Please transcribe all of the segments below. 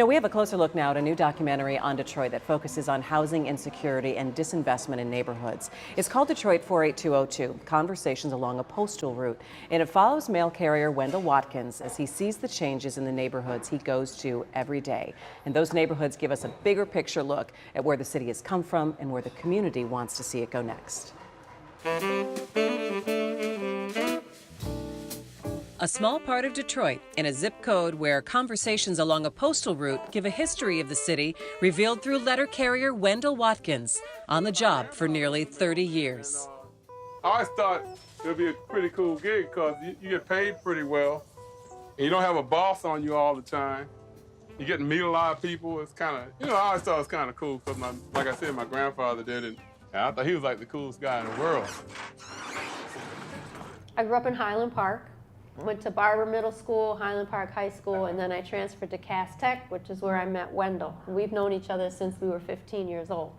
We have a closer look now at a new documentary on Detroit that focuses on housing insecurity and disinvestment in neighborhoods. It's called Detroit 48202, Conversations Along a Postal Route, and it follows mail carrier Wendell Watkins as he sees the changes in the neighborhoods he goes to every day. And those neighborhoods give us a bigger picture look at where the city has come from and where the community wants to see it go next. A small part of Detroit in a zip code where conversations along a postal route give a history of the city revealed through letter carrier Wendell Watkins, on the job for nearly 30 years. I always thought it would be a pretty cool gig because you get paid pretty well and you don't have a boss on you all the time. You get to meet a lot of people. It's kind of, I always thought it was kind of cool because, like I said, my grandfather did it. And I thought he was like the coolest guy in the world. I grew up in Highland Park. Went to Barber Middle School, Highland Park High School, and then I transferred to Cass Tech, which is where I met Wendell. We've known each other since we were 15 years old.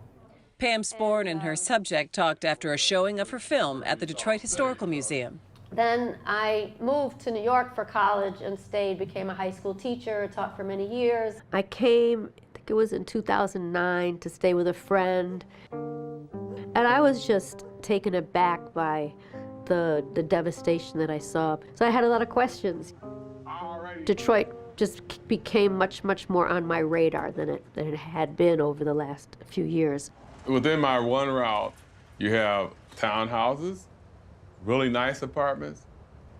Pam Sporn and her subject talked after a showing of her film at the Detroit Historical Museum. Then I moved to New York for college and stayed, became a high school teacher, taught for many years. I came, I think it was in 2009, to stay with a friend. And I was just taken aback by the devastation that I saw. So I had a lot of questions. Detroit just became much more on my radar than it had been over the last few years. Within my one route, you have townhouses, really nice apartments,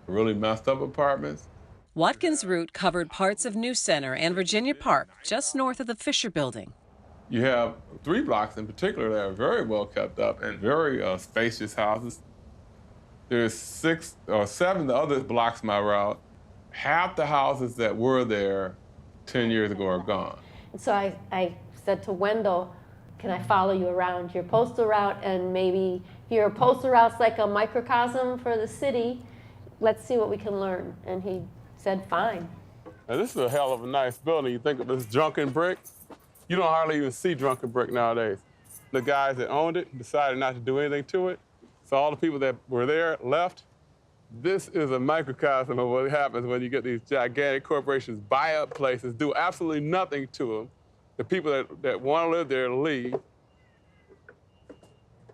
really messed up apartments. Watkins' route covered parts of New Center and Virginia Park, just north of the Fisher Building. You have 3 blocks in particular that are very well kept up and very spacious houses. There's 6 or 7 the other blocks my route. Half the houses that were there 10 years ago are gone. So I said to Wendell, can I follow you around your postal route, and maybe your postal route's like a microcosm for the city. Let's see what we can learn. And he said, fine. Now, this is a hell of a nice building. You think of this drunken brick. You don't hardly even see drunken brick nowadays. The guys that owned it decided not to do anything to it. So all the people that were there left. This is a microcosm of what happens when you get these gigantic corporations buy up places, do absolutely nothing to them. The people that want to live there leave.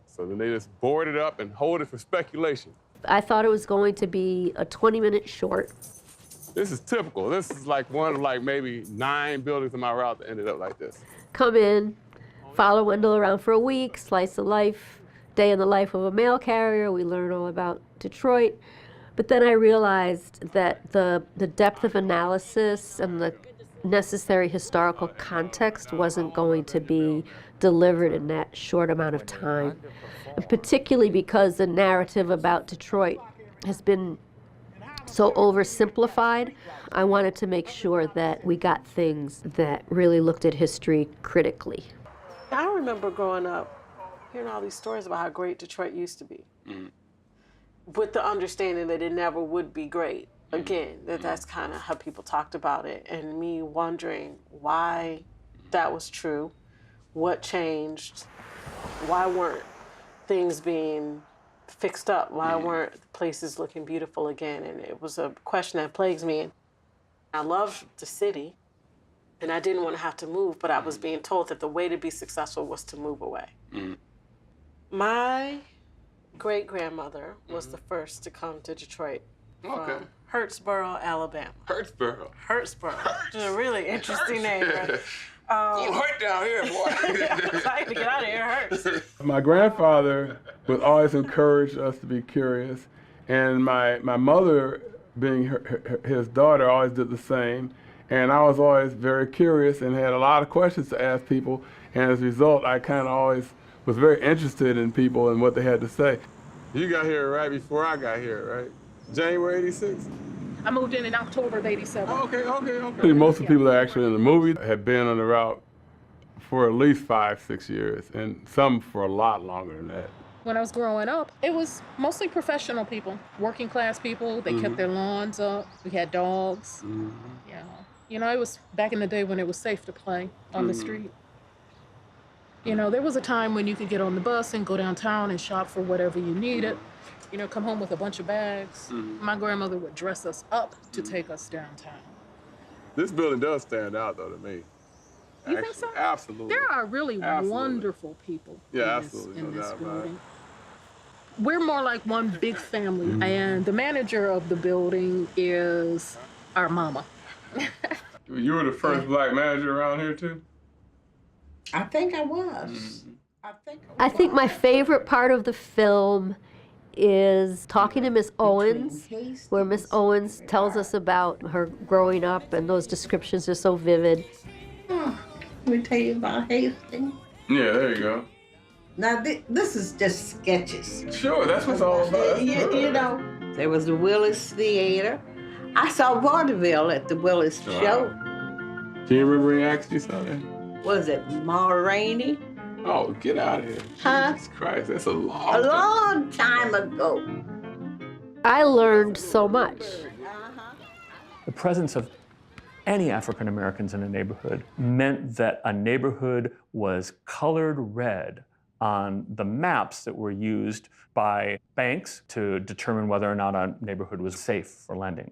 So then they just board it up and hold it for speculation. I thought it was going to be a 20-minute short. This is typical. This is like one of maybe 9 buildings in my route that ended up like this. Come in, follow Wendell around for a week, slice of life. Day in the life of a mail carrier. We learn all about Detroit. But then I realized that the depth of analysis and the necessary historical context wasn't going to be delivered in that short amount of time. And particularly because the narrative about Detroit has been so oversimplified, I wanted to make sure that we got things that really looked at history critically. I remember growing up hearing all these stories about how great Detroit used to be, with the understanding that it never would be great again, that's kind of how people talked about it, and me wondering why that was true, what changed, why weren't things being fixed up, why weren't places looking beautiful again, and it was a question that plagues me. I loved the city, and I didn't want to have to move, but I was being told that the way to be successful was to move away. My great-grandmother was the first to come to Detroit from Hurtsboro, Alabama. Hurtsboro. Which is a really interesting name, right? It's a little hurt down here, boy. Trying to get out of here hurts. My grandfather would always encourage us to be curious, and my mother, being his daughter, always did the same. And I was always very curious and had a lot of questions to ask people, and as a result, I kind of always was very interested in people and what they had to say. You got here right before I got here, right? January '86? I moved in October of '87. Oh, okay. Most of the people that are actually in the movie have been on the route for at least 5-6 years, and some for a lot longer than that. When I was growing up, it was mostly professional people, working class people. They kept their lawns up. We had dogs. It was back in the day when it was safe to play on the street. There was a time when you could get on the bus and go downtown and shop for whatever you needed. Come home with a bunch of bags. My grandmother would dress us up to take us downtown. This building does stand out, though, to me. You think so? Absolutely. There are really Absolutely. wonderful people Yeah, in this, absolutely. in No this doubt about it. building. We're more like one big family, and the manager of the building is our mama. You were the first black manager around here too? I think I was. I think my favorite part of the film is talking to Miss Owens, where Miss Owens tells us about her growing up, and those descriptions are so vivid. Let me tell you about Hastings. Yeah, there you go. Now, this is just sketches. Sure, that's what it's all about. You know, there was the Willis Theater. I saw vaudeville at the Willis show. Do you remember any acts you saw there? Was it Ma Rainey? Oh, get out of here. Huh? Jesus Christ, that's a A long time. long time ago. I learned so much. The presence of any African Americans in a neighborhood meant that a neighborhood was colored red on the maps that were used by banks to determine whether or not a neighborhood was safe for lending.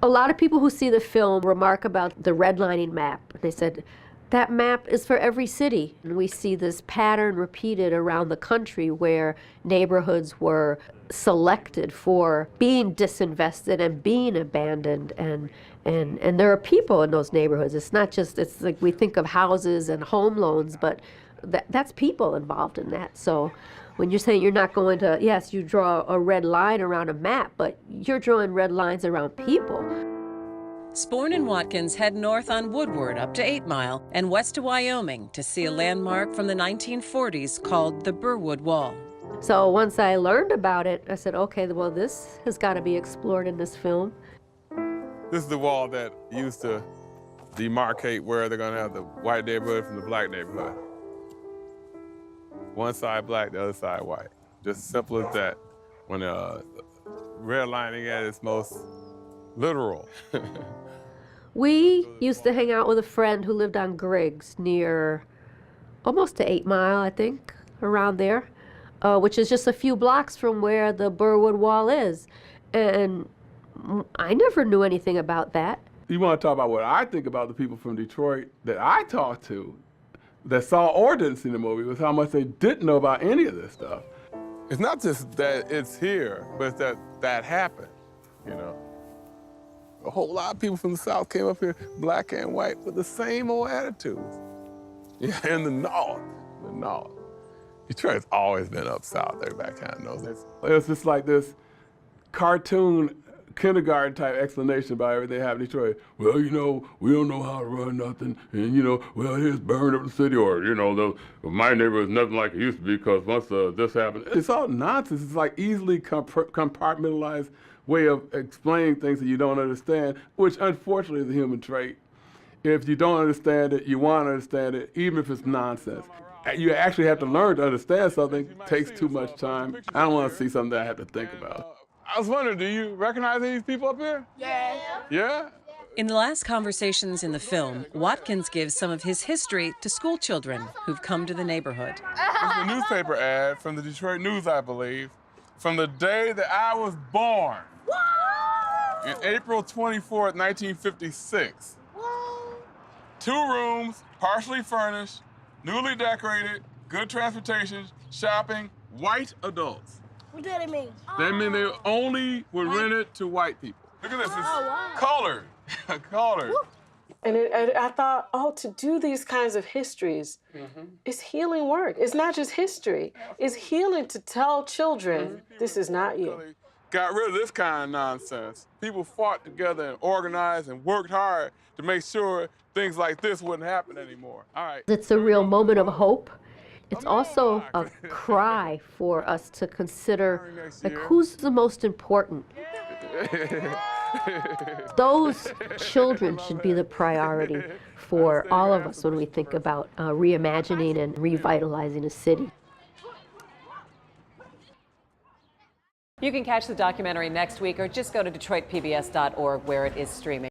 A lot of people who see the film remark about the redlining map. They said, that map is for every city. And we see this pattern repeated around the country where neighborhoods were selected for being disinvested and being abandoned. And there are people in those neighborhoods. It's not just, it's like we think of houses and home loans, but that's people involved in that. So when you're saying you're not going to, yes, you draw a red line around a map, but you're drawing red lines around people. Sporn and Watkins head north on Woodward up to 8 Mile and west to Wyoming to see a landmark from the 1940s called the Burwood Wall. So once I learned about it, I said, okay, well, this has got to be explored in this film. This is the wall that used to demarcate where they're gonna have the white neighborhood from the black neighborhood. One side black, the other side white. Just simple as that. When redlining at its most literal. We used to hang out with a friend who lived on Griggs near almost to 8 Mile, I think, around there, which is just a few blocks from where the Burwood Wall is. And I never knew anything about that. You want to talk about what I think about the people from Detroit that I talked to that saw or didn't see the movie was how much they didn't know about any of this stuff. It's not just that it's here, but it's that that happened, you know. A whole lot of people from the South came up here, black and white, with the same old attitudes. Yeah, in the North. Detroit's always been up South. Everybody kind of knows this. It's just like this cartoon kindergarten type explanation about everything happening in Detroit. Well, you know, we don't know how to run nothing, and you know, well, here's burned up the city, or you know, my neighborhood is nothing like it used to be because once this happened. It's all nonsense. It's like easily compartmentalized way of explaining things that you don't understand, which unfortunately is a human trait. If you don't understand it, you want to understand it, even if it's nonsense. You actually have to learn to understand something. It takes too much time. I don't want to see something that I have to think about. I was wondering, do you recognize any of these people up here? Yeah. Yeah? In the last conversations in the film, Watkins gives some of his history to school children who've come to the neighborhood. It's a newspaper ad from the Detroit News, I believe, from the day that I was born. In April 24th, 1956. 2 rooms, partially furnished, newly decorated, good transportation, shopping, white adults. What did it mean? They mean they only would rent it to white people. Look at this, it's colored, colored. And I thought, oh, to do these kinds of histories is healing work. It's not just history. It's healing to tell children, this is not you. Got rid of this kind of nonsense. People fought together and organized and worked hard to make sure things like this wouldn't happen anymore. All right. It's a real moment of hope. It's also a cry for us to consider, like, who's the most important? Those children should be the priority for all of us when we think about reimagining and revitalizing a city. You can catch the documentary next week or just go to DetroitPBS.org where it is streaming.